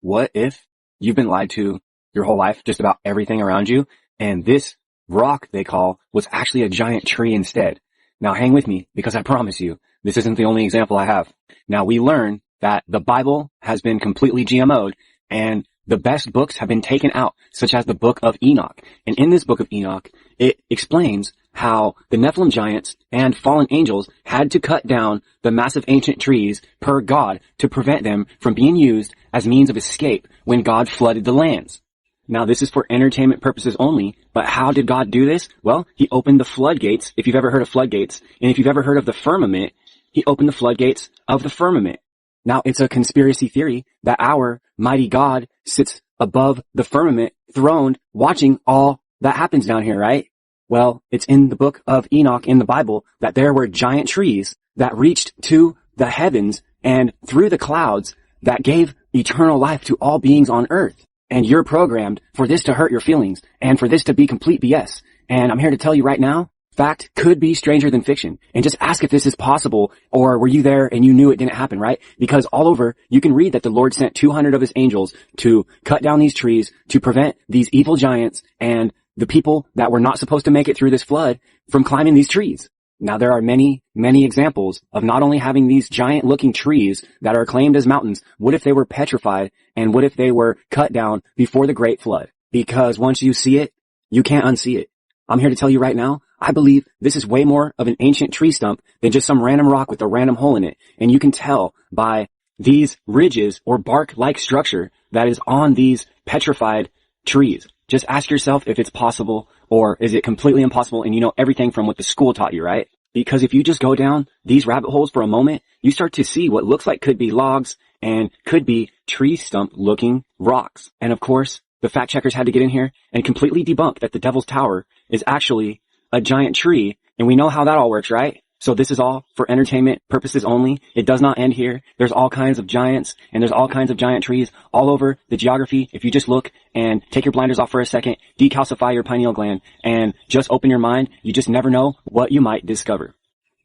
What if you've been lied to your whole life, just about everything around you, and this rock they call was actually a giant tree instead? Now hang with me, because I promise you, this isn't the only example I have. Now we learn that the Bible has been completely GMO'd and the best books have been taken out, such as the book of Enoch. And in this book of Enoch, it explains how the Nephilim giants and fallen angels had to cut down the massive ancient trees per God to prevent them from being used as means of escape when God flooded the lands. Now this is for entertainment purposes only, but how did God do this? Well, he opened the floodgates, if you've ever heard of floodgates, and if you've ever heard of the firmament, he opened the floodgates of the firmament. Now it's a conspiracy theory that our mighty God sits above the firmament, throned, watching all that happens down here, right? Well, it's in the book of Enoch in the Bible that there were giant trees that reached to the heavens and through the clouds that gave eternal life to all beings on earth. And you're programmed for this to hurt your feelings and for this to be complete BS. And I'm here to tell you right now, fact could be stranger than fiction. And just ask if this is possible, or were you there and you knew it didn't happen, right? Because all over, you can read that the Lord sent 200 of his angels to cut down these trees to prevent these evil giants and the people that were not supposed to make it through this flood from climbing these trees. Now there are many, many examples of not only having these giant looking trees that are claimed as mountains. What if they were petrified, and what if they were cut down before the great flood? Because once you see it, you can't unsee it. I'm here to tell you right now, I believe this is way more of an ancient tree stump than just some random rock with a random hole in it. And you can tell by these ridges or bark-like structure that is on these petrified trees. Just ask yourself if it's possible, or is it completely impossible and you know everything from what the school taught you, right? Because if you just go down these rabbit holes for a moment, you start to see what looks like could be logs and could be tree stump looking rocks. And of course, the fact checkers had to get in here and completely debunk that the Devil's Tower is actually a giant tree, and we know how that all works, right? So this is all for entertainment purposes only. It does not end here. There's all kinds of giants and there's all kinds of giant trees all over the geography. If you just look and take your blinders off for a second, decalcify your pineal gland, and just open your mind, you just never know what you might discover.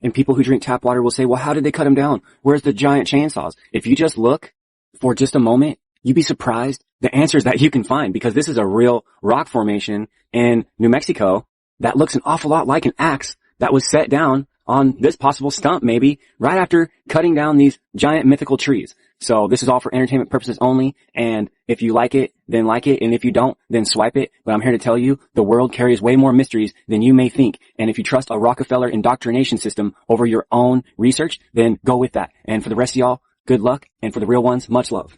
And people who drink tap water will say, well, how did they cut them down? Where's the giant chainsaws? If you just look for just a moment, you'd be surprised the answers that you can find, because this is a real rock formation in New Mexico that looks an awful lot like an axe that was set down on this possible stump, maybe right after cutting down these giant mythical trees. So this is all for entertainment purposes only. And if you like it, then like it. And if you don't, then swipe it. But I'm here to tell you, the world carries way more mysteries than you may think. And if you trust a Rockefeller indoctrination system over your own research, then go with that. And for the rest of y'all, good luck. And for the real ones, much love.